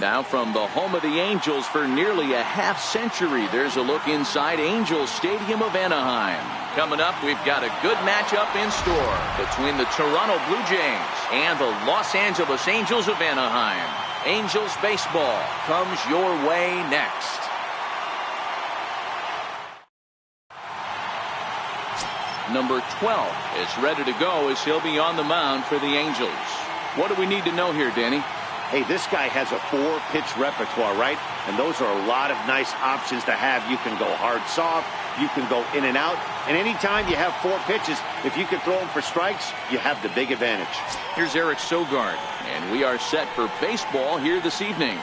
Now from the home of the Angels for nearly a half-century, there's a look inside Angels Stadium of Anaheim. Coming up, we've got a good matchup in store between the Toronto Blue Jays and the Los Angeles Angels of Anaheim. Angels baseball comes your way next. Number 12 is ready to go as he'll be on the mound for the Angels. What do we need to know here, Danny? Hey, this guy has a 4-pitch repertoire, right? And those are a lot of nice options to have. You can go hard, soft. You can go in and out. And anytime you have 4 pitches, if you can throw them for strikes, you have the big advantage. Here's Eric Sogard, and we are set for baseball here this evening.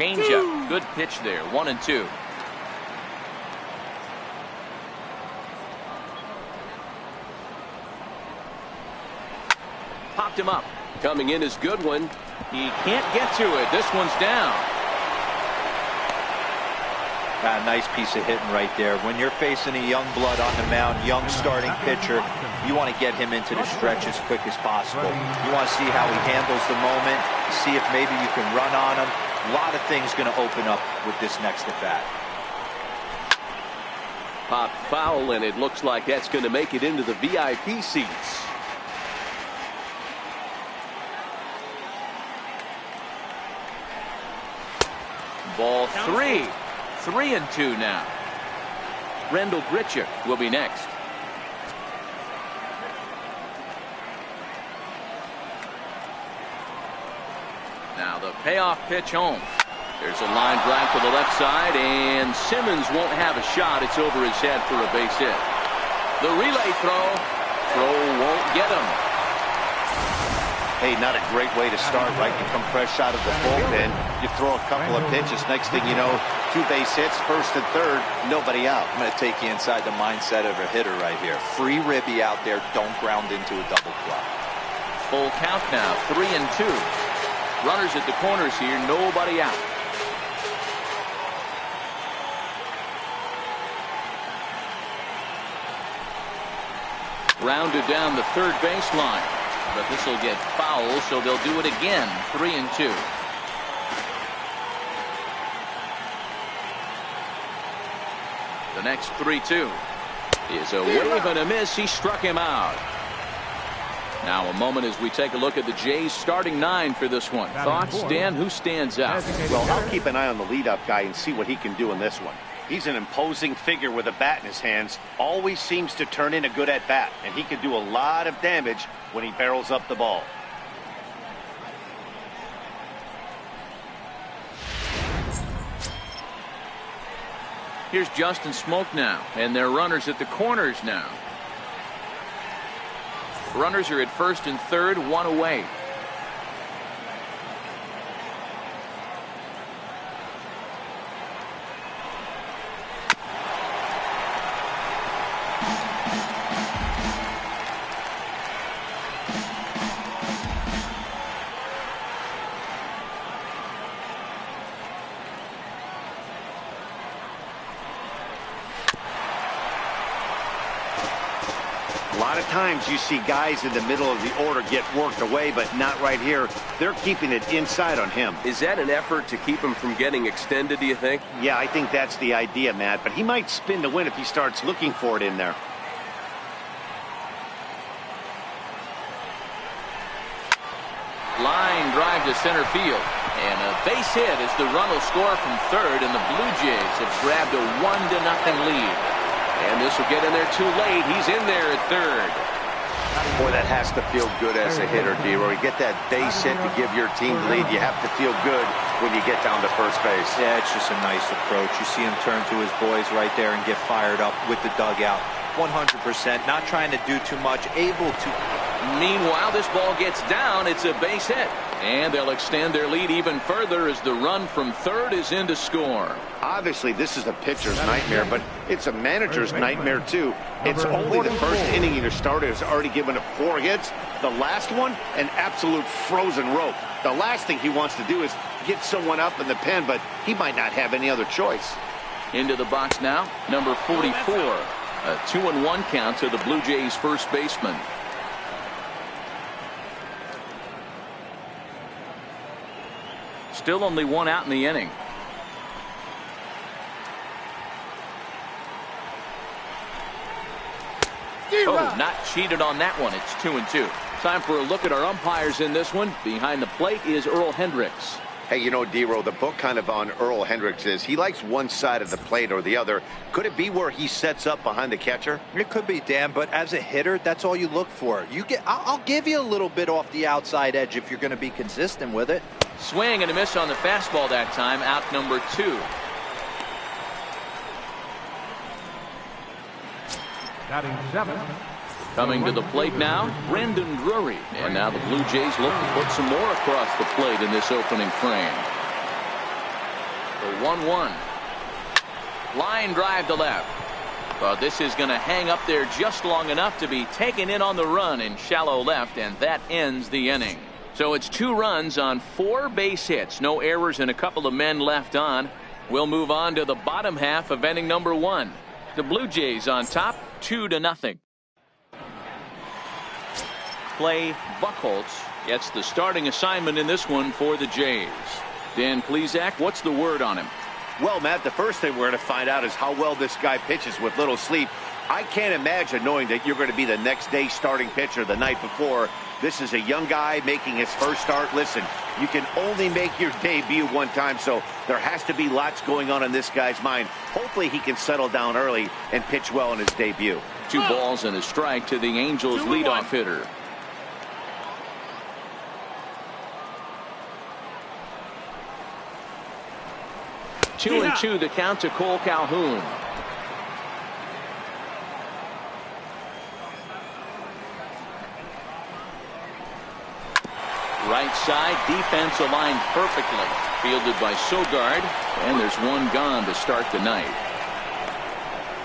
Changeup, good pitch there, 1-2. Popped him up. Coming in is good one. He can't get to it. This one's down. A nice piece of hitting right there. When you're facing a young blood on the mound, young starting pitcher, you want to get him into the stretch as quick as possible. You want to see how he handles the moment, see if maybe you can run on him. A lot of things going to open up with this next at bat. Popped foul, and it looks like that's going to make it into the VIP seats. Ball 3. 3-2 now. Rendell Grichuk will be next. Now the payoff pitch home. There's a line drive to the left side, and Simmons won't have a shot. It's over his head for a base hit. The relay throw won't get him. Hey, not a great way to start, right? You come fresh out of the bullpen, you throw a couple of pitches. Next thing you know, 2 base hits, first and third, nobody out. I'm going to take you inside the mindset of a hitter right here. Free ribby out there, don't ground into a double club. Full count now, 3-2. Runners at the corners here, nobody out. Rounded down the third baseline, but this will get foul, so they'll do it again. 3-2. The next 3-2 is a wave and a miss. He struck him out. Now a moment as we take a look at the Jays starting 9 for this one. Thoughts, Dan? Who stands out? Well, I'll keep an eye on the leadoff guy and see what he can do in this one. He's an imposing figure with a bat in his hands. Always seems to turn in a good at-bat, and he can do a lot of damage when he barrels up the ball. Here's Justin Smoke now, and they're runners at the corners now. Runners are at first and third, 1 away. of times you see guys in the middle of the order get worked away, but not right here. They're keeping it inside on him. Is that an effort to keep him from getting extended, do you think? Yeah, I think that's the idea, Matt. But he might spin to win if he starts looking for it in there. Line drive to center field. And a base hit as the run will score from third, and the Blue Jays have grabbed a 1-0 lead. And this will get in there too late. He's in there at third. Boy, that has to feel good as a hitter, D-Roy. You get that base hit to give your team the lead. You have to feel good when you get down to first base. Yeah, it's just a nice approach. You see him turn to his boys right there and get fired up with the dugout. 100%, not trying to do too much, able to. Meanwhile, this ball gets down. It's a base hit. And they'll extend their lead even further as the run from third is in to score. Obviously, this is a pitcher's nightmare, but it's a manager's nightmare, too. It's only the first inning your starter has already given up 4 hits. The last one, an absolute frozen rope. The last thing he wants to do is get someone up in the pen, but he might not have any other choice. Into the box now, number 44. A 2-1 count to the Blue Jays first baseman. Still only 1 out in the inning. Oh, not cheated on that one. It's 2-2. Time for a look at our umpires in this one. Behind the plate is Earl Hendricks. Hey, you know, D-Row, the book kind of on Earl Hendricks is he likes one side of the plate or the other. Could it be where he sets up behind the catcher? It could be, Dan, but as a hitter, that's all you look for. I'll give you a little bit off the outside edge if you're going to be consistent with it. Swing and a miss on the fastball that time. Out number 2. Batting 7. Coming to the plate now, Brandon Drury. And now the Blue Jays look to put some more across the plate in this opening frame. The 1-1. Line drive to left. Well, this is going to hang up there just long enough to be taken in on the run in shallow left, and that ends the inning. So it's 2 runs on 4 base hits. No errors and a couple of men left on. We'll move on to the bottom half of inning number 1. The Blue Jays on top, 2-0. Clay Buchholz gets the starting assignment in this one for the Jays. Dan Plesac, what's the word on him? Well, Matt, the first thing we're going to find out is how well this guy pitches with little sleep. I can't imagine knowing that you're going to be the next day starting pitcher the night before. This is a young guy making his first start. Listen, you can only make your debut one time, so there has to be lots going on in this guy's mind. Hopefully he can settle down early and pitch well in his debut. 2 balls and a strike to the Angels leadoff hitter. Two and 2 the count to Cole Calhoun. Right side, defense aligned perfectly. Fielded by Sogard, and there's 1 gone to start the night.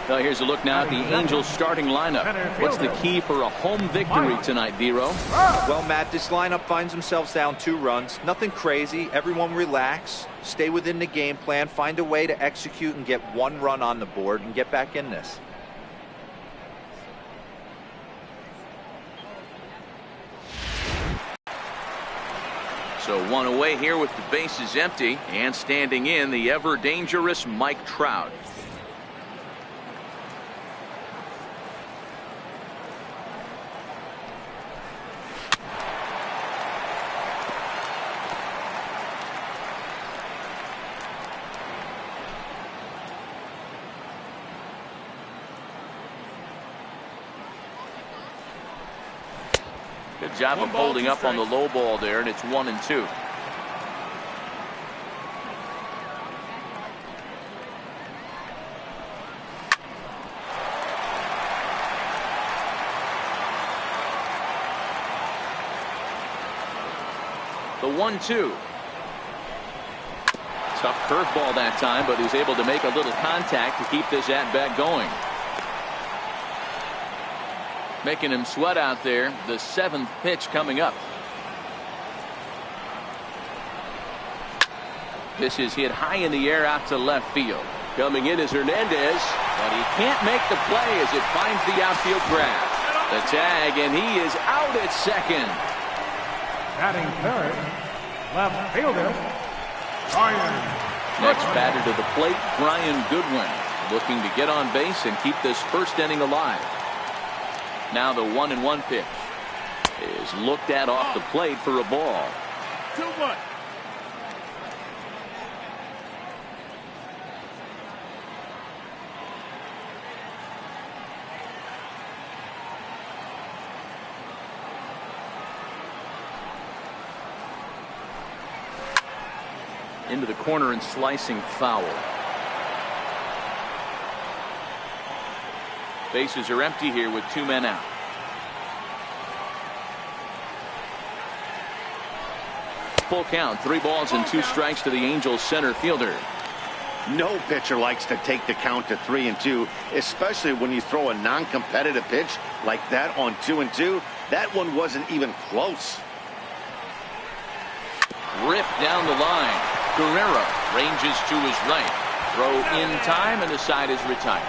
Now here's a look now at the Angels starting lineup. What's the key for a home victory tonight, Dero? Well, Matt, this lineup finds themselves down 2 runs. Nothing crazy. Everyone relax. Stay within the game plan. Find a way to execute and get 1 run on the board and get back in this. So 1 away here with the bases empty, and standing in the ever dangerous Mike Trout. Good job of holding up on the low ball there, and it's 1-2. The 1-2. Tough curveball that time, but he was able to make a little contact to keep this at-bat going. Making him sweat out there. The 7th pitch coming up. This is hit high in the air out to left field. Coming in is Hernandez, but he can't make the play as it finds the outfield grab. The tag, and he is out at second. Batting third, left fielder, Brian. Next batter to the plate, Brian Goodwin, looking to get on base and keep this first inning alive. Now the 1-1 pitch is looked at off the plate for a ball. 2-1. Into the corner and slicing foul. Bases are empty here with 2 men out. Full count, 3 balls and 2 strikes to the Angels center fielder. No pitcher likes to take the count to 3-2, especially when you throw a non-competitive pitch like that on 2-2. That one wasn't even close. Ripped down the line. Guerrero ranges to his right. Throw in time, and the side is retired.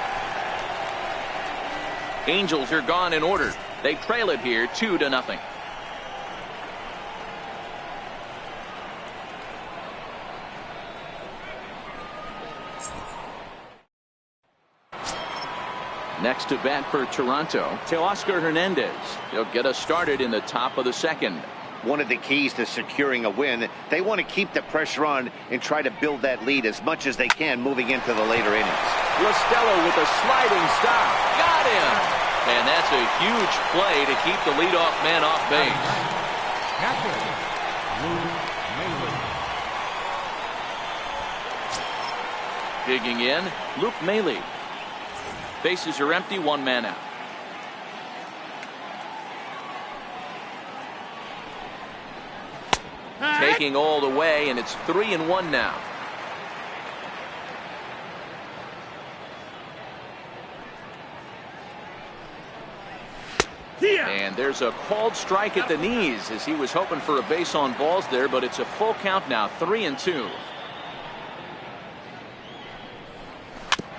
Angels are gone in order. They trail it here 2-0. Next to bat for Toronto, Teoscar Hernandez. He'll get us started in the top of the second. One of the keys to securing a win, they want to keep the pressure on and try to build that lead as much as they can moving into the later innings. Listella with a sliding stop. Got him. And that's a huge play to keep the leadoff man off base. Catcher, Luke Maile. Digging in, Luke Maile. Bases are empty, 1 man out. Taking all the way, and it's 3-1 now. And there's a called strike at the knees as he was hoping for a base on balls there, but it's a full count now, 3-2.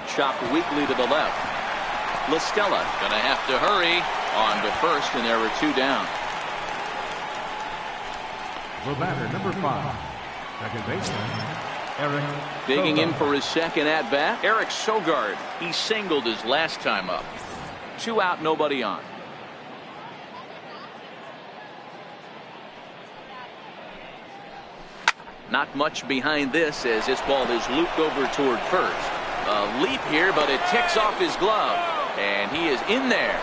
Chopped weakly to the left. Listella gonna have to hurry on to first, and there were 2 down. The batter, number 5, second baseman, Eric. Digging in for his second at bat, Eric Sogard. He singled his last time up. 2 out, nobody on. Not much behind this as this ball is looped over toward first. A leap here, but it ticks off his glove, and he is in there.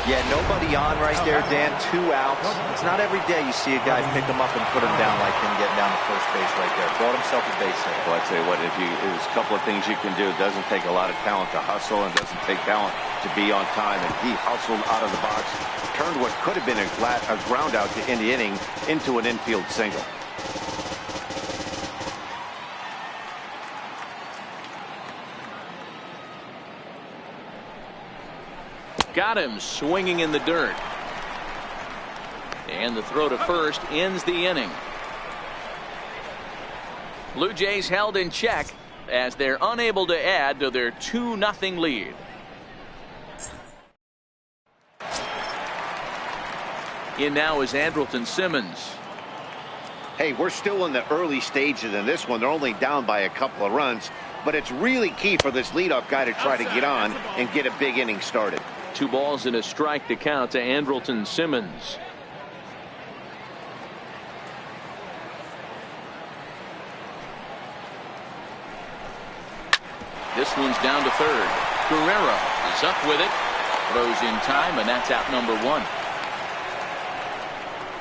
Yeah, nobody on right there, Dan. 2 outs. It's not every day you see a guy pick him up and put him down like him getting down to first base right there. Brought himself a base hit. Well, I tell you what, there's a couple of things you can do. It doesn't take a lot of talent to hustle, and it doesn't take talent to be on time. And he hustled out of the box, turned what could have been a ground out to end the inning into an infield single. Got him swinging in the dirt. And the throw to first ends the inning. Blue Jays held in check as they're unable to add to their 2-0 lead. In now is Andrelton Simmons. Hey, we're still in the early stages in this one. They're only down by a couple of runs, but it's really key for this leadoff guy to try to get on and get a big inning started. 2 balls and a strike to count to Andrelton Simmons. This one's down to third. Guerrero is up with it. Throws in time, and that's out number 1.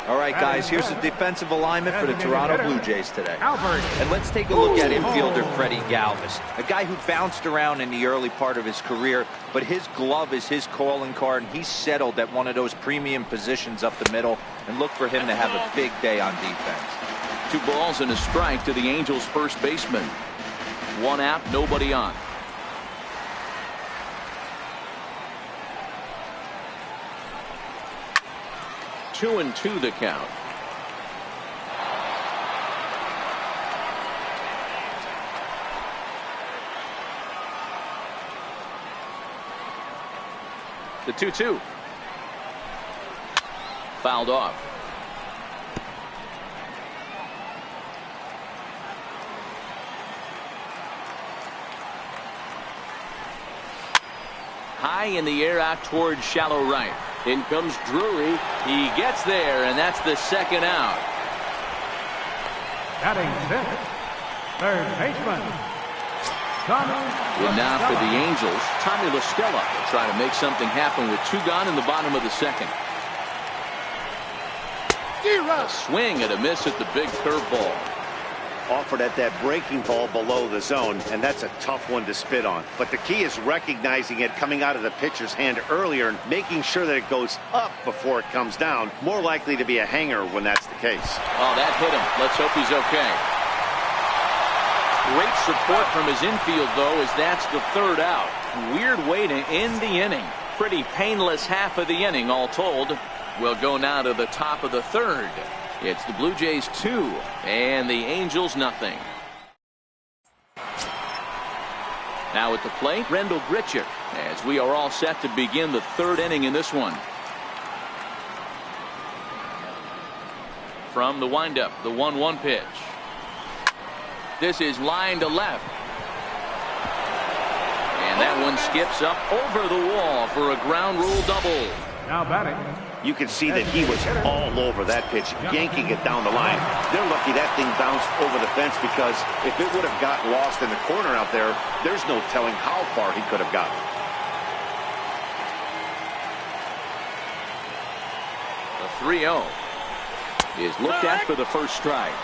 All right, guys, here's the defensive alignment for the Toronto Blue Jays today. And let's take a look at infielder Freddie Galvis, a guy who bounced around in the early part of his career, but his glove is his calling card, and he's settled at one of those premium positions up the middle, and look for him to have a big day on defense. 2 balls and a strike to the Angels' first baseman. 1 out, nobody on. Two and 2 the count. The 2-2. fouled off. High in the air out towards shallow right. In comes Drury. He gets there, and that's the second out. Batting fifth, third baseman, Well, now for the Angels, Tommy La Stella will try to make something happen with 2 gone in the bottom of the second. A swing and a miss at the big curveball. Offered at that breaking ball below the zone, and that's a tough one to spit on. But the key is recognizing it coming out of the pitcher's hand earlier and making sure that it goes up before it comes down. More likely to be a hanger when that's the case. Oh, that hit him. Let's hope he's okay. Great support from his infield, though, as that's the third out. Weird way to end the inning. Pretty painless half of the inning, all told. We'll go now to the top of the third. It's the Blue Jays 2 and the Angels nothing. Now at the plate, Rendell Grichuk, as we are all set to begin the third inning in this one. From the windup, the 1-1 pitch. This is line to left. And that one skips up over the wall for a ground rule double. now batting. You can see that he was all over that pitch, yanking it down the line. They're lucky that thing bounced over the fence, because if it would have gotten lost in the corner out there, there's no telling how far he could have gotten. The 3-0 is looked at for the first strike.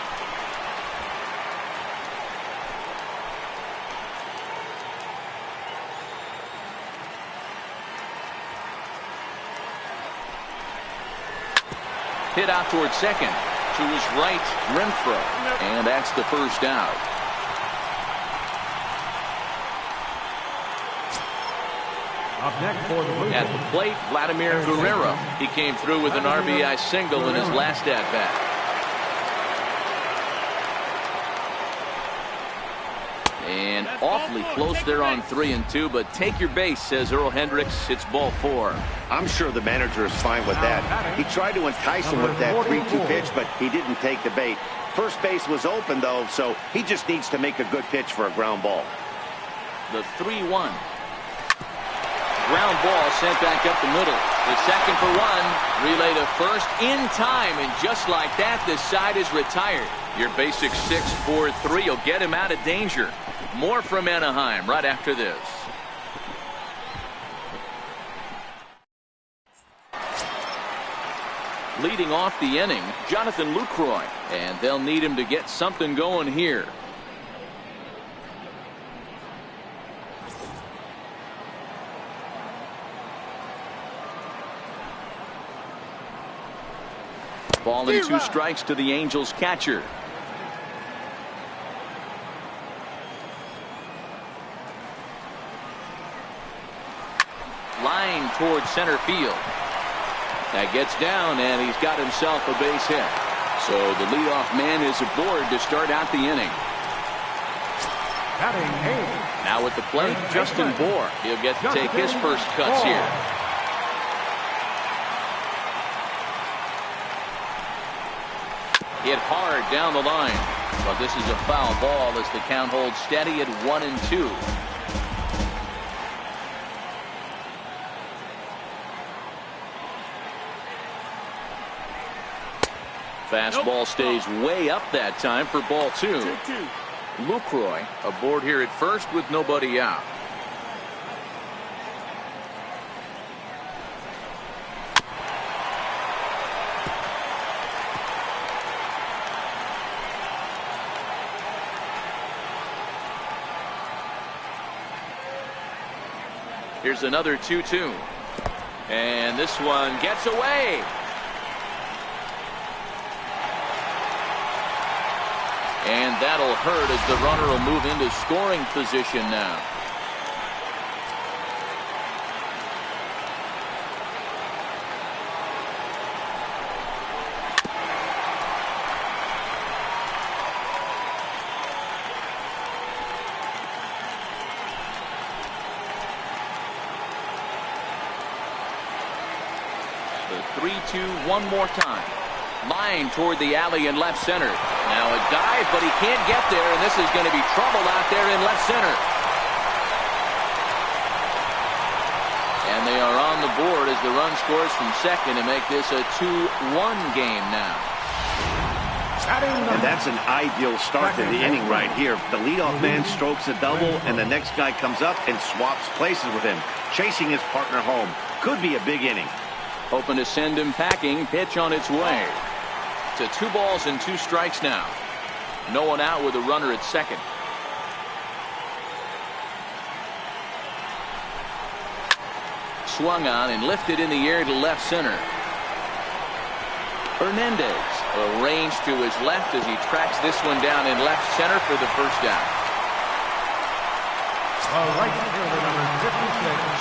Hit out towards second. To his right, Renfroe. And that's the first out. Up next for the Blue At Jays, the plate, Vladimir Guerrero. He came through with an RBI single in his last at-bat. And awfully close there on 3-2, but take your base, says Earl Hendricks. It's ball 4. I'm sure the manager is fine with that. He tried to entice him with that 3-2 pitch, but he didn't take the bait. First base was open, though, so he just needs to make a good pitch for a ground ball. The 3-1. Ground ball sent back up the middle. The second for one. Relay to first in time, and just like that, this side is retired. Your basic 6-4-3 will get him out of danger. More from Anaheim right after this. Leading off the inning, Jonathan Lucroy, and they'll need him to get something going here. Ball and 2 strikes to the Angels catcher. Line towards center field. That gets down, and he's got himself a base hit. So the leadoff man is aboard to start out the inning. batting 8th. Now at the plate, Justin Bour. He'll get to take his first cuts here. Hit hard down the line. But this is a foul ball as the count holds steady at 1-2. Fastball stays way up that time for ball 2. Lucroy aboard here at first with nobody out. Here's another 2-2. And this one gets away. And that'll hurt as the runner will move into scoring position now. The 3-2 one more time. Line toward the alley in left center. Now a dive, but he can't get there, and this is going to be trouble out there in left center. And they are on the board as the run scores from second to make this a 2-1 game now. And that's an ideal start to the inning right here. The leadoff man strokes a double, and the next guy comes up and swaps places with him, chasing his partner home. Could be a big inning. Hoping to send him packing. Pitch on its way. To 2 balls and 2 strikes now. No one out with a runner at second. Swung on and lifted in the air to left center. Hernandez arranged to his left as he tracks this one down in left center for the first down.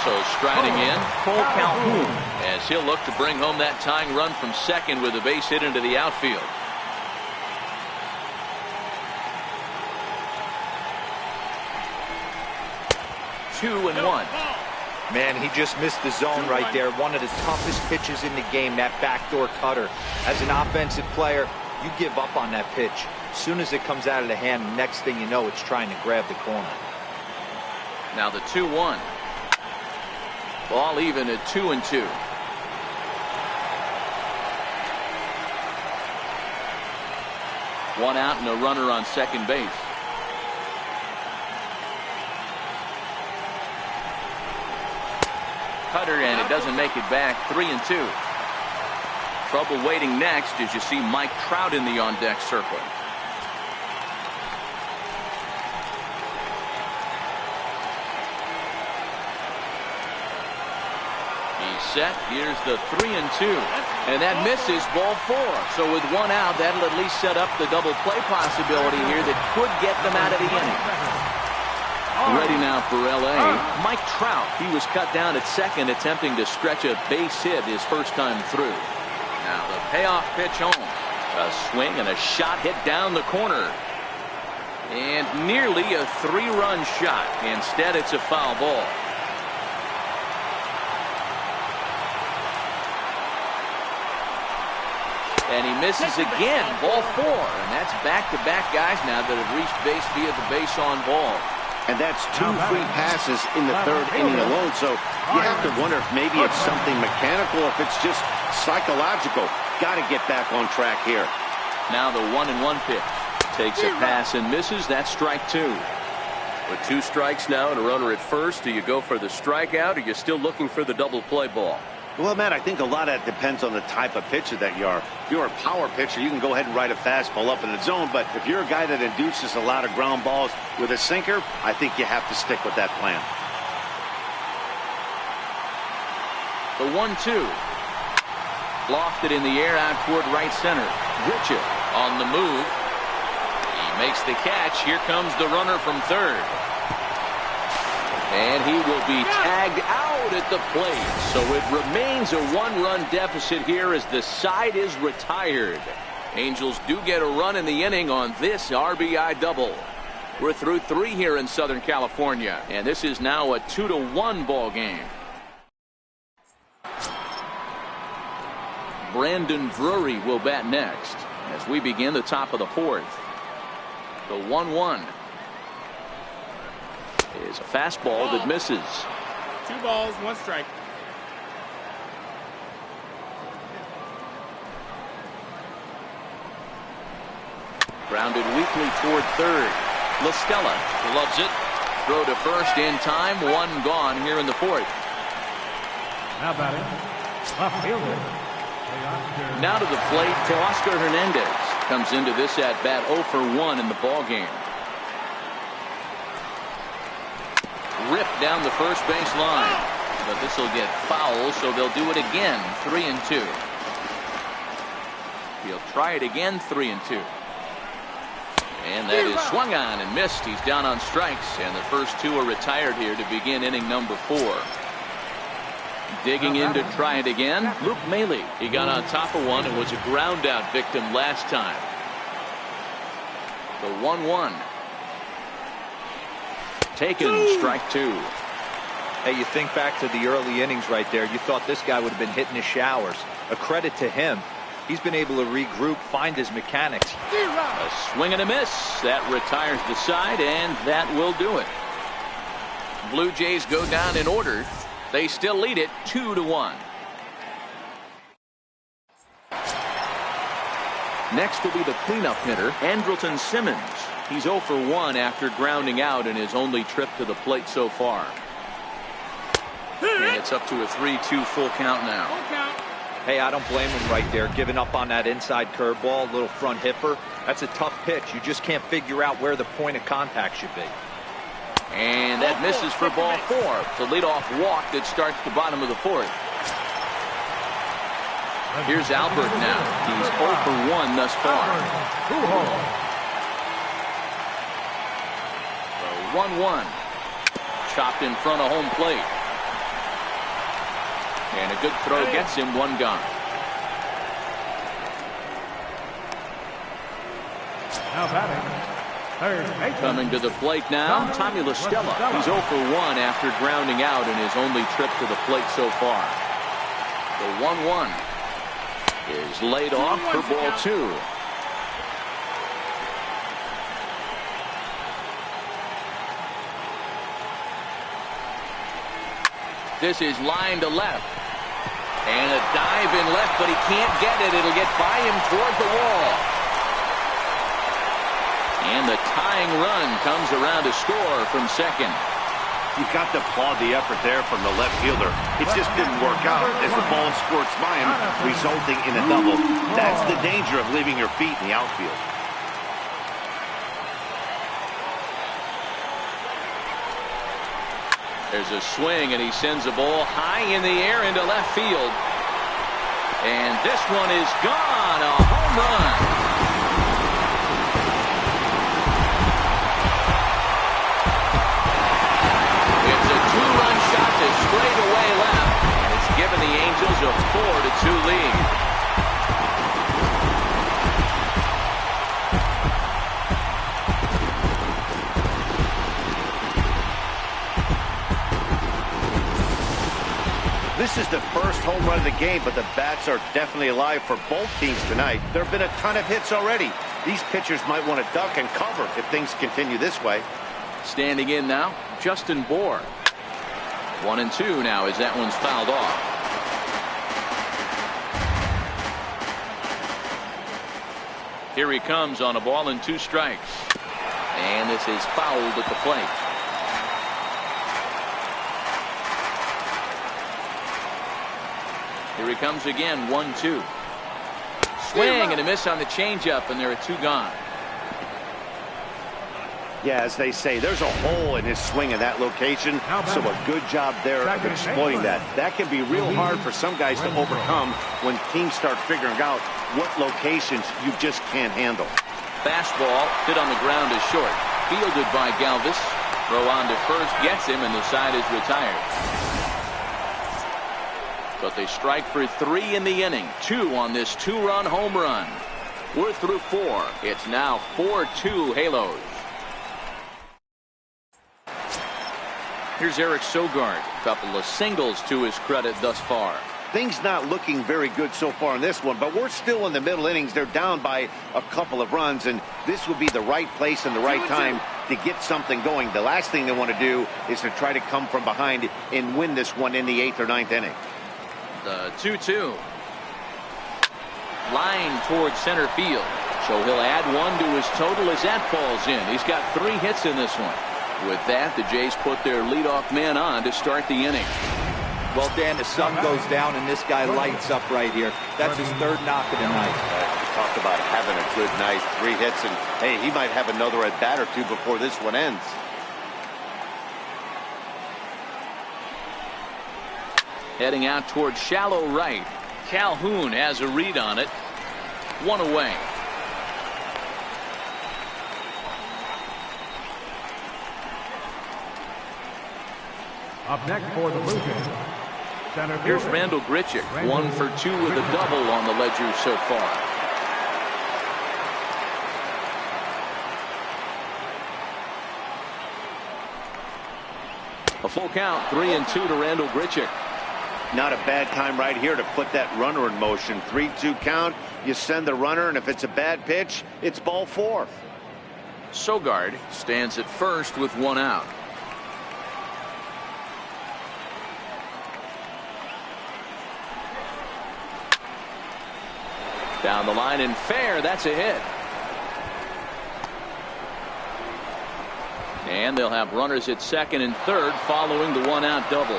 So striding in, Cole Calhoun, as he'll look to bring home that tying run from second with a base hit into the outfield. Two and one. Man, he just missed the zone right there. One of the toughest pitches in the game, that backdoor cutter. As an offensive player, you give up on that pitch. As soon as it comes out of the hand, next thing you know, it's trying to grab the corner. Now the 2-1. Ball even at 2-2. One out and a runner on second base. Cutter, and it doesn't make it back. 3-2. Trouble waiting next as you see Mike Trout in the on-deck circle. He's set. Here's the 3-2. And that misses, ball 4. So with one out, that'll at least set up the double play possibility here that could get them out of the inning. Ready now for L.A. Mike Trout. He was cut down at second, attempting to stretch a base hit his first time through. Now the payoff pitch home. A swing and a shot hit down the corner. And nearly a 3-run shot. Instead, it's a foul ball. And he misses again. Ball 4. And that's back-to-back guys now that have reached base via the base on ball. And that's 2 free passes in the 3rd inning alone. So you have to wonder if maybe it's something mechanical, if it's just psychological. Got to get back on track here. Now the 1-1 pitch. Takes a pass and misses. That's strike 2. With 2 strikes now and a runner at first, do you go for the strikeout, or are you still looking for the double play ball? Well, Matt, I think a lot of that depends on the type of pitcher that you are. If you're a power pitcher, you can go ahead and ride a fastball up in the zone. But if you're a guy that induces a lot of ground balls with a sinker, I think you have to stick with that plan. The 1-2. Lofted in the air out toward right center. Richard on the move. He makes the catch. Here comes the runner from third. And he will be tagged out at the plate. So it remains a 1-run deficit here as the side is retired. Angels do get a run in the inning on this RBI double. We're through 3 here in Southern California, and this is now a 2-1 ball game. Brandon Drury will bat next as we begin the top of the 4th. The 1-1 is a fastball that misses. 2 balls, 1 strike. Grounded weakly toward third. LaStella loves it. Throw to first in time. 1 gone here in the 4th. Now batting, left fielder. Now to the plate, Teoscar Hernandez comes into this at bat 0 for 1 in the ball game. Ripped down the first base line, but this will get foul, so they'll do it again. 3-2. He'll try it again. 3-2. And that is swung on and missed. He's down on strikes, and the first 2 are retired here to begin inning number 4. Digging in to try it again, Luke Maile. He got on top of one and was a ground out victim last time. The 1-1. Taken, strike 2. Hey, you think back to the early innings right there. You thought this guy would have been hitting his showers. A credit to him. He's been able to regroup, find his mechanics. A swing and a miss. That retires the side, and that will do it. Blue Jays go down in order. They still lead it 2-1. Next will be the cleanup hitter, Andrelton Simmons. He's 0 for 1 after grounding out in his only trip to the plate so far. And it's up to a 3-2 full count now. Hey, I don't blame him right there, giving up on that inside curveball, little front hipper. That's a tough pitch. You just can't figure out where the point of contact should be. And that misses for ball 4. The leadoff walk that starts the bottom of the 4th. Here's Albert now. He's 0 for 1 thus far. The 1-1. Chopped in front of home plate. And a good throw gets him one gone. Now batting, third baseman. Coming to the plate now, Tommy La Stella. He's 0 for 1 after grounding out in his only trip to the plate so far. The 1-1 is laid off for ball 2. This is line to left. And a dive in left, but he can't get it. It'll get by him toward the wall. And the tying run comes around to score from second. You've got to applaud the effort there from the left fielder. It just didn't work out as the ball squirts by him, resulting in a double. That's the danger of leaving your feet in the outfield. There's a swing, and he sends a ball high in the air into left field. And this one is gone. A home run. It's a 2-run shot to straightaway left. And it's given the Angels a 4-2 lead. This is the first home run of the game, but the bats are definitely alive for both teams tonight. There have been a ton of hits already. These pitchers might want to duck and cover if things continue this way. Standing in now, Justin Bour. 1-2 now as that one's fouled off. Here he comes on a ball and 2 strikes. And this is fouled at the plate. Here he comes again, 1-2. Swing and a miss on the changeup, and there are 2 gone. Yeah, as they say, there's a hole in his swing in that location, so a good job there of exploiting that. That can be real hard for some guys to overcome when teams start figuring out what locations you just can't handle. Fastball hit on the ground is short. Fielded by Galvis. Throw on to first gets him, and the side is retired. But they strike for 3 in the inning. 2 on this 2-run home run. We're through 4. It's now 4-2 Halos. Here's Eric Sogard. A couple of singles to his credit thus far. Things not looking very good so far in this one, but we're still in the middle innings. They're down by a couple of runs, and this would be the right place and the right time to get something going. The last thing they want to do is to try to come from behind and win this one in the 8th or 9th inning. The 2-2. Line towards center field. So he'll add 1 to his total as that falls in. He's got 3 hits in this one. With that, the Jays put their leadoff man on to start the inning. Well, Dan, the sun goes down and this guy lights up right here. That's his 3rd knock of the night. Talk about having a good night. 3 hits, and hey, he might have another at bat or 2 before this one ends. Heading out towards shallow right. Calhoun has a read on it. 1 away. Up next for the Blue Jays, center fielder. Here's Randall Grichuk. 1 for 2 with a double on the ledger so far. A full count, 3-2 to Randall Grichuk. Not a bad time right here to put that runner in motion. 3-2 count. You send the runner, and if it's a bad pitch, it's ball 4. Sogard stands at first with 1 out. Down the line and fair. That's a hit. And they'll have runners at second and third following the 1-out double.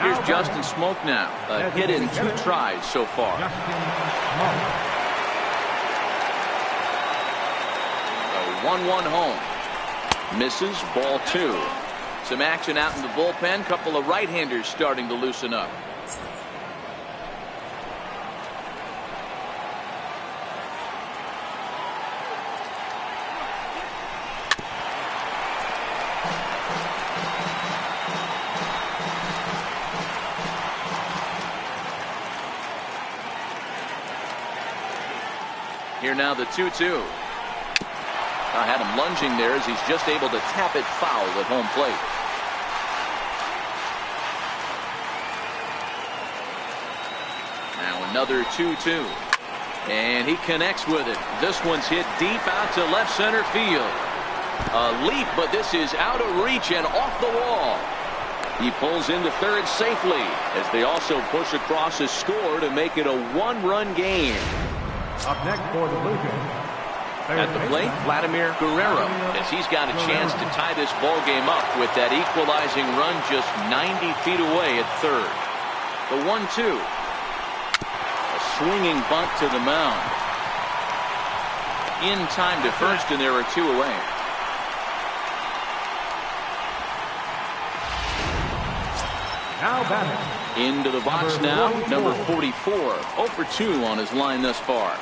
Here's Justin Smoak now. A hit in 2 tries so far. A 1-1 home. Misses, ball 2. Some action out in the bullpen. Couple of right-handers starting to loosen up. Here now the 2-2. I had him lunging there as he's just able to tap it foul at home plate. Now another 2-2. And he connects with it. This one's hit deep out to left center field. A leap, but this is out of reach and off the wall. He pulls into third safely as they also push across a score to make it a 1-run game. Up next for the Blue Jays. At the plate, Vladimir Guerrero, as he's got a chance to tie this ball game up with that equalizing run just 90 feet away at third. The 1-2. A swinging bunt to the mound. In time to first, and there are 2 away. Now batting. Into the box now, number 44. 0 for 2 on his line thus far.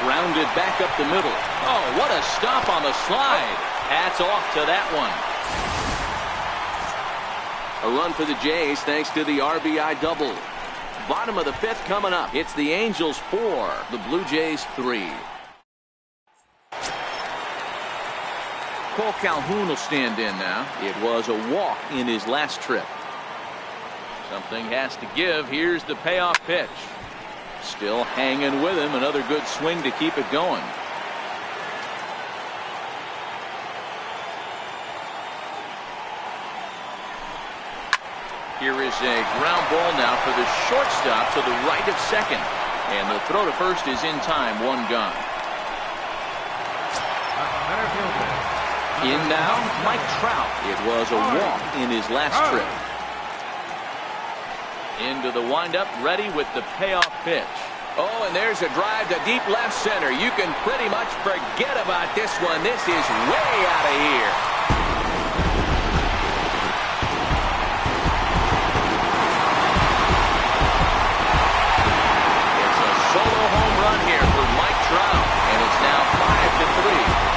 Grounded back up the middle. Oh, what a stop on the slide. Hats off to that one. A run for the Jays thanks to the RBI double. Bottom of the 5th coming up. It's the Angels 4, the Blue Jays 3. Cole Calhoun will stand in now. It was a walk in his last trip. Something has to give. Here's the payoff pitch. Still hanging with him. Another good swing to keep it going. Here is a ground ball now for the shortstop to the right of second. And the throw to first is in time. 1 gone. In now, Mike Trout. It was a walk in his last trip. Into the windup, ready with the payoff pitch. Oh, and there's a drive to deep left center. You can pretty much forget about this one. This is way out of here. It's a solo home run here for Mike Trout, and it's now 5-3.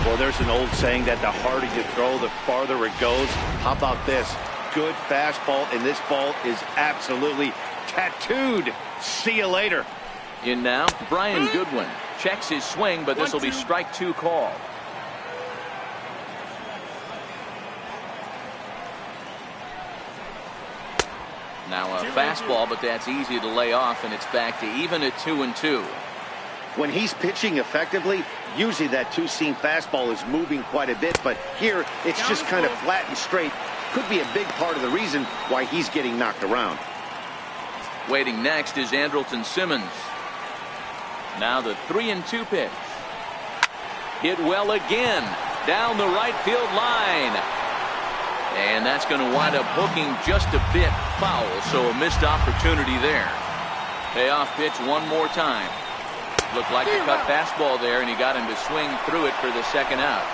Well, there's an old saying that the harder you throw, the farther it goes. How about this? Good fastball, and this ball is absolutely tattooed. See you later. In now, Brian Goodwin checks his swing, but this will be strike 2 call. Now a fastball, but that's easy to lay off, and it's back to even at 2-2. When he's pitching effectively, usually that 2-seam fastball is moving quite a bit, but here it's just kind of flat and straight. Could be a big part of the reason why he's getting knocked around. Waiting next is Andrelton Simmons. Now the 3-2 pitch. Hit well again down the right field line. And that's going to wind up hooking just a bit foul, so a missed opportunity there. Payoff pitch one more time. Looked like a cut fastball there, and he got him to swing through it for the second out.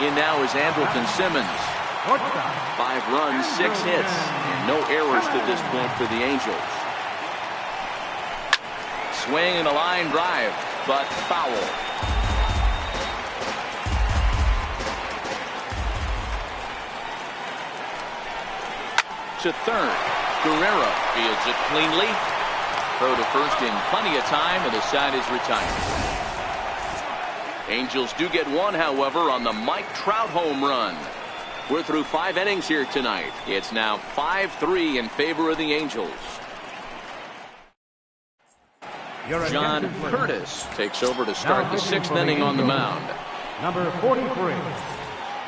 In now is Andrelton Simmons. Shortstop. 5 runs, 6 hits, and no errors to this point for the Angels. Swing and a line drive, but foul. To third, Guerrero fields it cleanly. Throw to first in plenty of time, and the side is retired. Angels do get one, however, on the Mike Trout home run. We're through 5 innings here tonight. It's now 5-3 in favor of the Angels. John Curtis takes over to start the 6th inning on the mound. Number 43.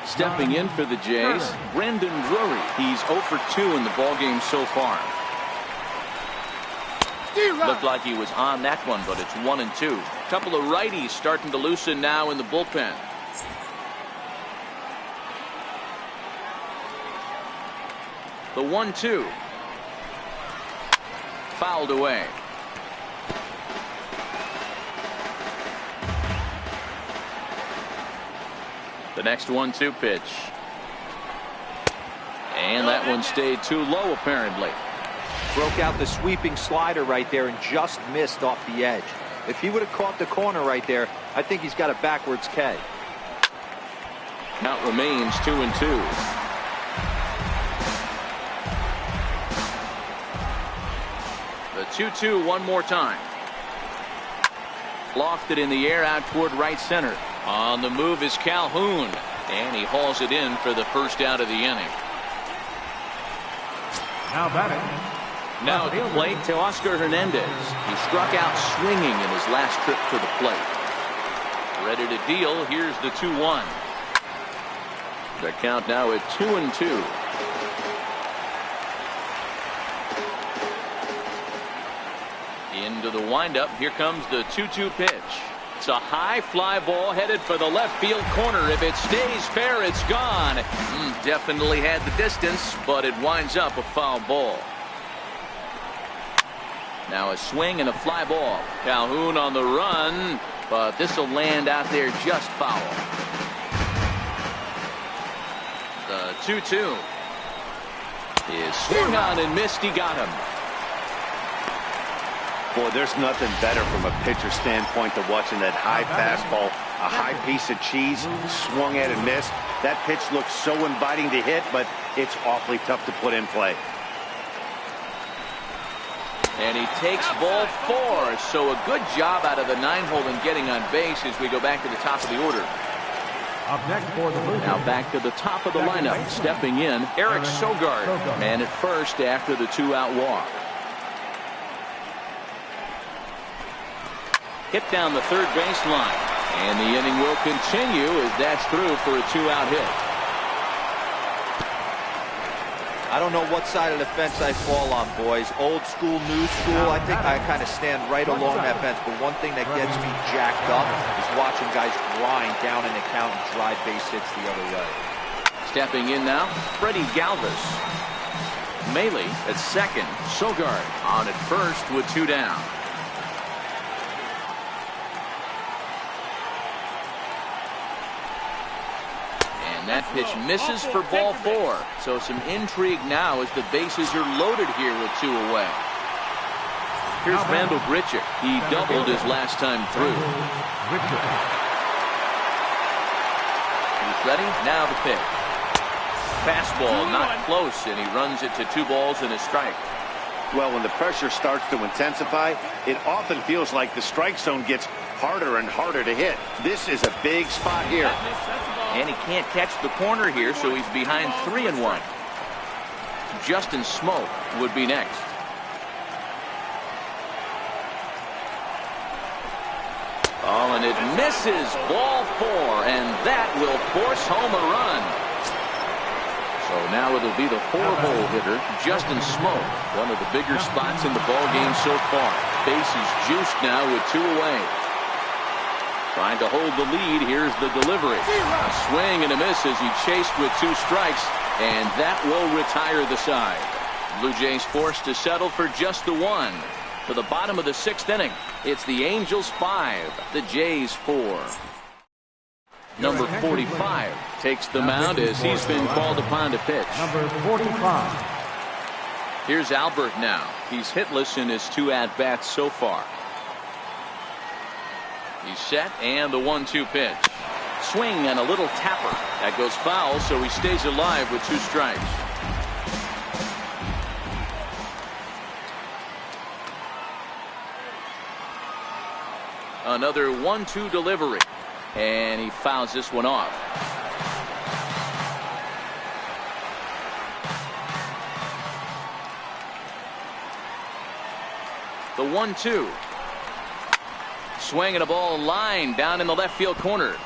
Stepping in for the Jays, Brendan Drury. He's 0 for 2 in the ballgame so far. Looked like he was on that one, but it's 1-2. Couple of righties starting to loosen now in the bullpen. The 1-2. Fouled away. The next 1-2 pitch. And that one stayed too low, apparently. Broke out the sweeping slider right there and just missed off the edge. If he would have caught the corner right there, I think he's got a backwards K. Count remains 2-2. The 2-2 one more time. Lofted in the air out toward right center. On the move is Calhoun, and he hauls it in for the first out of the inning. Now batting. Now at the plate to Oscar Hernandez. He struck out swinging in his last trip to the plate. Ready to deal. Here's the 2-1. The count now at 2-2. Into the windup. Here comes the 2-2 pitch. It's a high fly ball headed for the left field corner. If it stays fair, it's gone. Definitely had the distance, but it winds up a foul ball. Now a swing and a fly ball. Calhoun on the run, but this will land out there just foul. The 2-2 is swung on and missed. He got him. Boy, there's nothing better from a pitcher standpoint than watching that high fastball, a high piece of cheese, swung at and missed. That pitch looks so inviting to hit, but it's awfully tough to put in play. And he takes ball 4, so a good job out of the 9-hole in getting on base as we go back to the top of the order. Up next for the Blue Jays. Now back to the top of the lineup. Stepping in, Eric Sogard. Man at first after the 2-out walk. Hit down the third baseline. And the inning will continue as that's through for a 2-out hit. I don't know what side of the fence I fall on, boys. Old school, new school. I think I kind of stand right along that fence. But one thing that gets me jacked up is watching guys grind down an account and drive base hits the other way. Stepping in now, Freddie Galvis. Maley at second. Sogard on at first with 2 down. That pitch misses for ball 4. So some intrigue now as the bases are loaded here with 2 away. Here's Randall Grichuk. He doubled his last time through. He's ready. Now the pitch. Fastball not close, and he runs it to 2 balls and a strike. Well, when the pressure starts to intensify, it often feels like the strike zone gets harder and harder to hit. This is a big spot here. And he can't catch the corner here, so he's behind 3-1. Justin Smoke would be next. Oh, and it misses. Ball 4, and that will force home a run. So now it'll be the 4-hole hitter, Justin Smoke. One of the bigger spots in the ballgame so far. Bases juiced now with 2 away. Trying to hold the lead. Here's the delivery. A swing and a miss as he chased with 2 strikes, and that will retire the side. Blue Jays forced to settle for just the 1. To the bottom of the 6th inning, it's the Angels 5, the Jays 4. Number 45 takes the mound as he's been called upon to pitch. Number 45. Here's Albert now. He's hitless in his 2 at-bats so far. He's set, and the 1-2 pitch. Swing and a little tapper. That goes foul, so he stays alive with 2 strikes. Another 1-2 delivery. And he fouls this one off. The 1-2. Swinging a ball line down in the left field corner.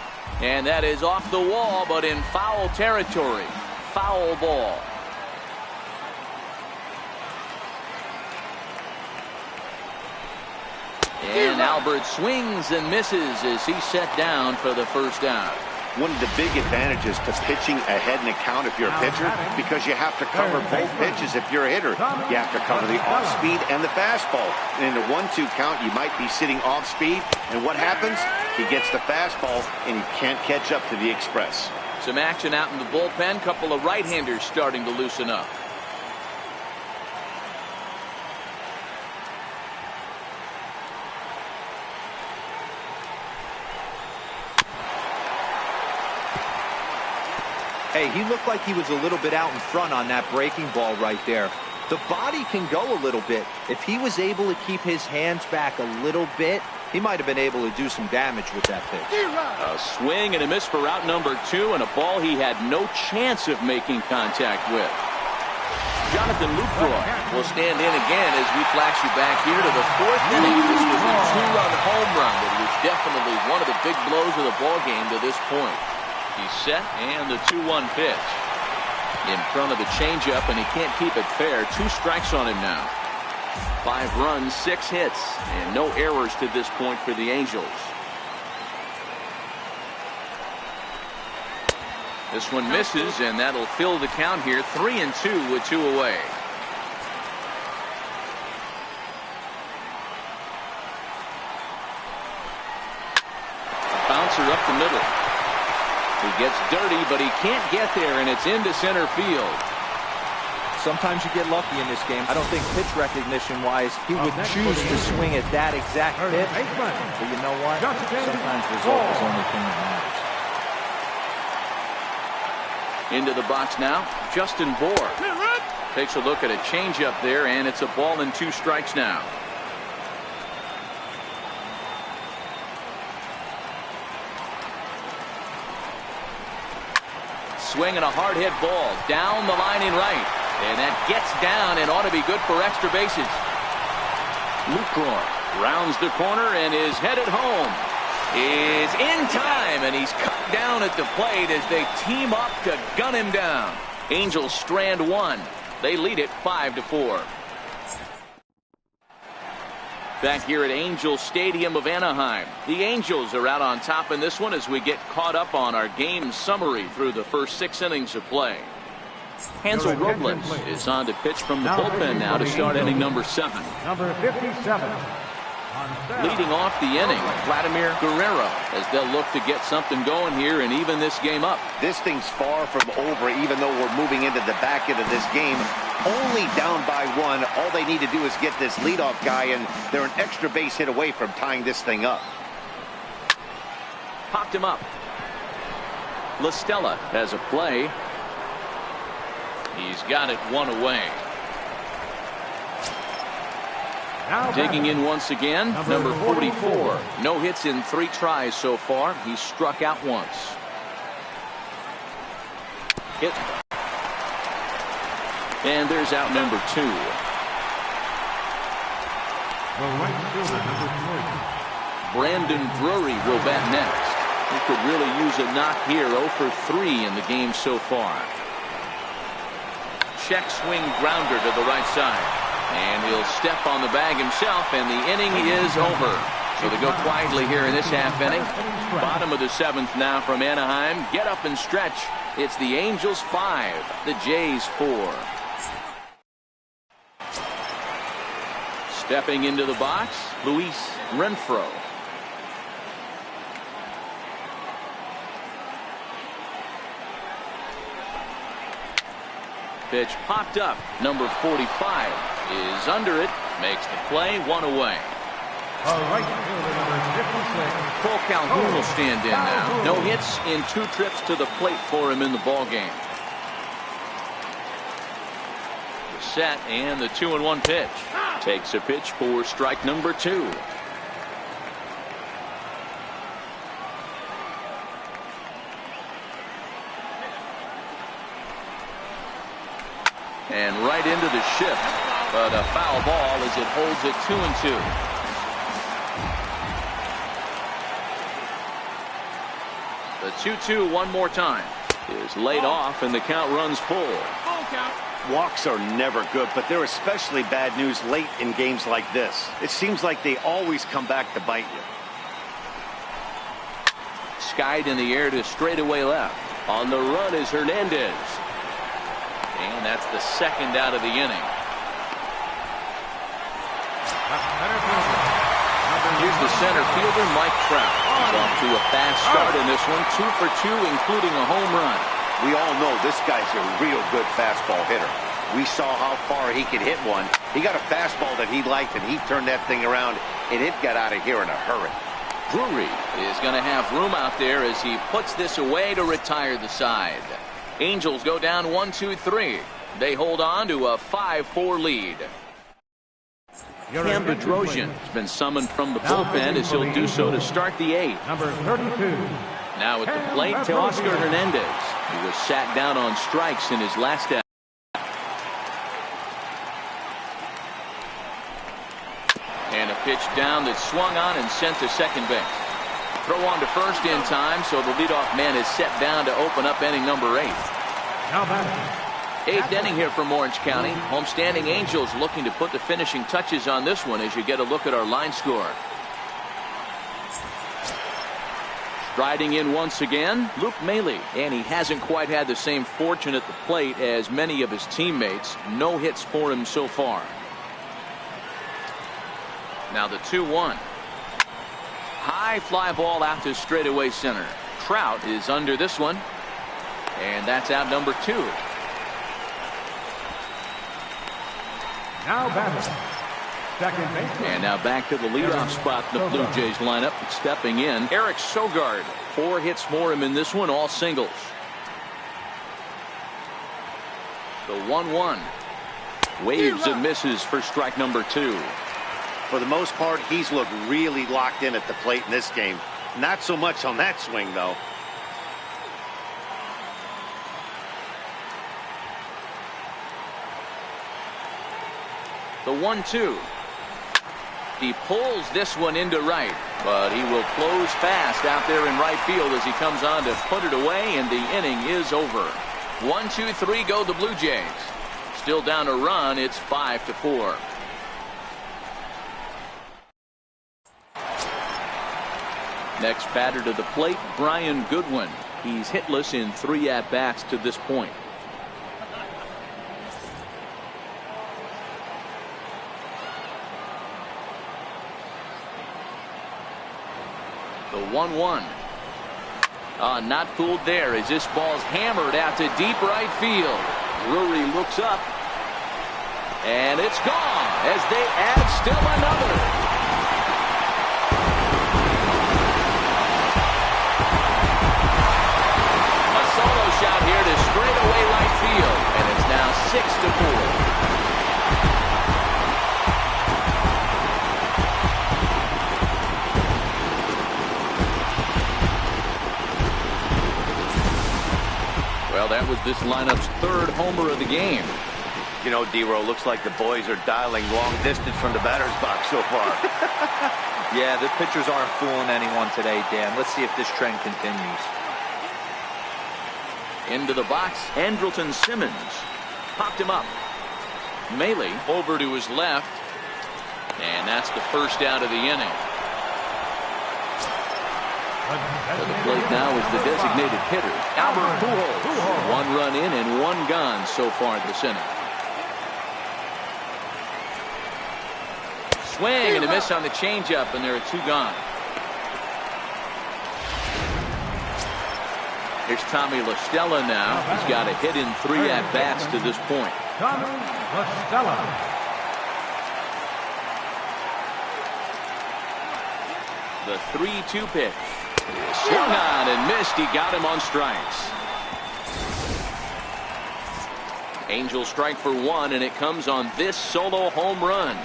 And that is off the wall, but in foul territory. Foul ball. And Albert swings and misses as he's set down for the first out. One of the big advantages to pitching ahead in a count if you're a pitcher, because you have to cover both pitches if you're a hitter. You have to cover the off-speed and the fastball. And in a 1-2 count, you might be sitting off-speed, and what happens? He gets the fastball, and he can't catch up to the express. Some action out in the bullpen. Couple of right-handers starting to loosen up. Hey, he looked like he was a little bit out in front on that breaking ball right there. The body can go a little bit. If he was able to keep his hands back a little bit, he might have been able to do some damage with that pitch. A swing and a miss for out number 2, and a ball he had no chance of making contact with. Jonathan Lucroy will stand in again as we flash you back here to the 4th inning. This was a 2-run home run that was definitely one of the big blows of the ball game to this point. He's set, and the 2-1 pitch. In front of the changeup, and he can't keep it fair. 2 strikes on him now. 5 runs, 6 hits, and no errors to this point for the Angels. This one misses, and that'll fill the count here. 3-2 with 2 away. Bouncer up the middle. He gets dirty, but he can't get there, and it's into center field. Sometimes you get lucky in this game. I don't think pitch recognition-wise he would choose to swing at that exact pitch. But you know what? Sometimes result is the only thing that matters. Into the box now, Justin Bohr takes a look at a changeup there, and it's a ball and 2 strikes now. Swinging a hard hit ball down the line in right, and that gets down and ought to be good for extra bases. Lucroy rounds the corner and is headed home. Is in time, and he's cut down at the plate as they team up to gun him down. Angels strand 1. They lead it 5-4. Back here at Angel Stadium of Anaheim, the Angels are out on top in this one as we get caught up on our game summary through the first 6 innings of play. Hansel Robles is on to pitch from the bullpen now to start inning number 7. Number 57. Leading off the inning, Vladimir Guerrero, as they'll look to get something going here and even this game up. This thing's far from over, even though we're moving into the back end of this game. Only down by 1. All they need to do is get this leadoff guy, and they're an extra base hit away from tying this thing up. Popped him up. La Stella has a play. He's got it 1 away. Digging in once again, number 44. No hits in 3 tries so far. He's struck out once. Hit. And there's out number 2. Brandon Drury will bat next. He could really use a knock here. 0 for 3 in the game so far. Check swing grounder to the right side. And he'll step on the bag himself, and the inning is over. So they go quietly here in this half inning. Bottom of the 7th now from Anaheim. Get up and stretch. It's the Angels 5, the Jays 4. Stepping into the box, Luis Renfroe. Pitch popped up. Number 45 is under it. Makes the play. One away. Right fielder number 56. Paul Calhoun will stand in now. No hits in 2 trips to the plate for him in the ball game. The set and the 2-1 pitch. Takes a pitch for strike number 2. And right into the shift, but a foul ball as it holds it 2-2. The 2-2 one more time is laid off, and the count runs full. Full count. Walks are never good, but they're especially bad news late in games like this. It seems like they always come back to bite you. Skied in the air to straightaway left. On the run is Hernandez. And that's the second out of the inning. Here's the center fielder, Mike Trout. He's off to a fast start in this one. 2 for 2, including a home run. We all know this guy's a real good fastball hitter. We saw how far he could hit one. He got a fastball that he liked, and he turned that thing around, and it got out of here in a hurry. Drury is going to have room out there as he puts this away to retire the side. Angels go down 1-2-3. They hold on to a 5-4 lead. Cam Bedrosian has been summoned from the bullpen as he'll do so to start the 8th. Number 32. Now at the plate, Teoscar Hernandez, who was sat down on strikes in his last out. And a pitch down that swung on and sent to second base. Throw on to first in time, so the leadoff man is set down to open up inning number 8. Now batting. 8th inning here from Orange County. Homestanding Angels looking to put the finishing touches on this one as you get a look at our line score. Striding in once again, Luke Maile, and he hasn't quite had the same fortune at the plate as many of his teammates. No hits for him so far. Now the 2-1. High fly ball out to straightaway center. Trout is under this one, and that's out number 2. Now batting. Second baseman. And now back to the leadoff spot in the Blue Jays lineup. Stepping in, Eric Sogard. 4 hits for him in this one, all singles. The 1-1. Waves and misses for strike number 2. For the most part, he's looked really locked in at the plate in this game. Not so much on that swing, though. The 1-2. He pulls this one into right, but he will close fast out there in right field as he comes on to put it away, and the inning is over. 1-2-3 go the Blue Jays. Still down a run. It's 5-4. Next batter to the plate, Brian Goodwin. He's hitless in 3 at-bats to this point. The 1-1. Not fooled there as this ball's hammered out to deep right field. Drury looks up, and it's gone as they add still another. A solo shot here to straightaway right field, and it's now 6-4. Well, that was this lineup's 3rd homer of the game. You know, D-Row, looks like the boys are dialing long distance from the batter's box so far. Yeah, the pitchers aren't fooling anyone today, Dan. Let's see if this trend continues. Into the box, Andrelton Simmons popped him up. Maile over to his left, and that's the first out of the inning. To the plate now is the designated hitter, Albert Pujols. 1 run in and 1 gone so far this inning. Swing and a miss on the changeup, and there are 2 gone. Here's Tommy La Stella now. He's got a hit in 3 at-bats to this point. Tommy La Stella. The 3-2 pitch. Swung on and missed. He got him on strikes. Angels strike for 1, and it comes on this solo home run.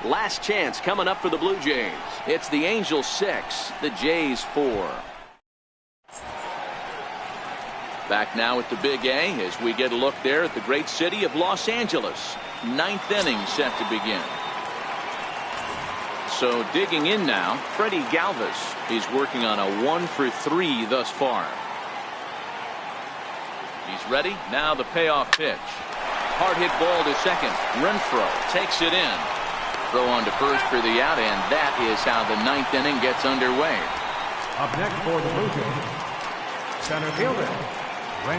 Last chance coming up for the Blue Jays. It's the Angels 6, the Jays 4. Back now at the Big A as we get a look there at the great city of Los Angeles. 9th inning set to begin. So digging in now, Freddie Galvis. He's working on a 1-for-3 thus far. He's ready. Now the payoff pitch. Hard hit ball to second. Renfroe takes it in. Throw on to first for the out, and that is how the 9th inning gets underway. Up next for the Blue Jays, center fielder.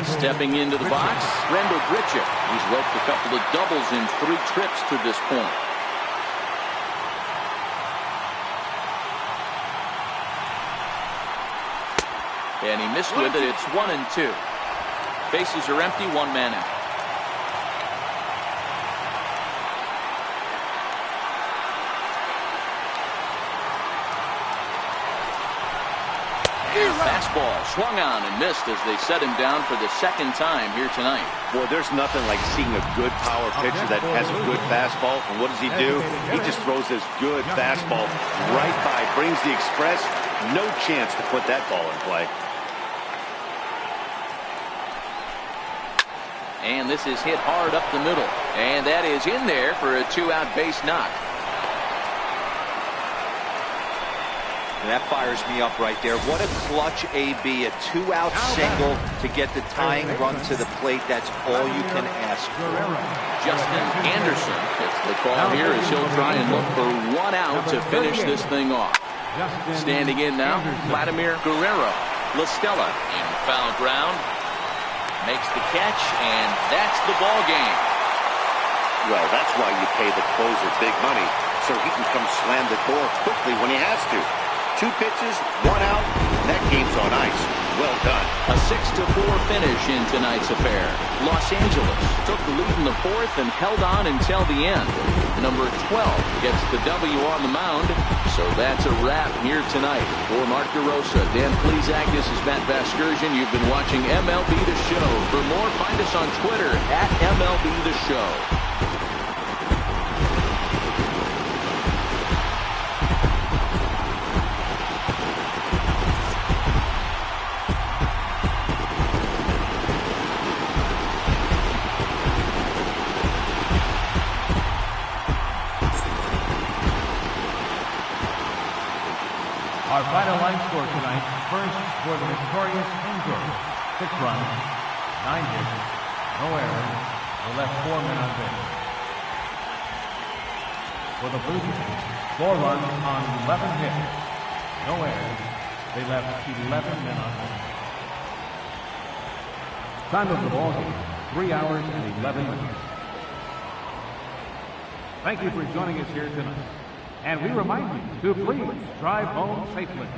Stepping into the box, Randall Grichuk. He's roped a couple of doubles in 3 trips to this point. And he missed with it. It's 1-2. Bases are empty, 1 man out. Fastball swung on and missed as they set him down for the 2nd time here tonight. Boy, there's nothing like seeing a good power pitcher that has a good fastball. And what does he do? He just throws this good fastball right by, brings the express. No chance to put that ball in play. And this is hit hard up the middle. And that is in there for a 2-out base knock. And that fires me up right there. What a clutch AB, a 2-out single to get the tying run to the plate. That's all you can ask for. Justin Anderson gets the call here as he'll try and look for 1 out to finish this thing off. Standing in now, Vladimir Guerrero. La Stella in foul ground. Makes the catch, and that's the ball game. Well, that's why you pay the closer big money, so he can come slam the door quickly when he has to. 2 pitches, 1 out, and that game's on ice. Well done. A 6-4 finish in tonight's affair. Los Angeles took the lead in the 4th and held on until the end. Number 12 gets the W on the mound, so that's a wrap here tonight. For Mark DeRosa, Dan Plesac, this is Matt Vasgersian. You've been watching MLB The Show. For more, find us on Twitter at MLB The Show. Our final line score tonight, first for the victorious Angels, 6 runs, 9 hits, no errors. They left 4 men on base. For the Blue Jays, 4 runs on 11 hits, no errors. They left 11 men on base. Time of the ball game, 3 hours and 11 minutes. Thank you for joining us here tonight. And we remind you to please drive home safely.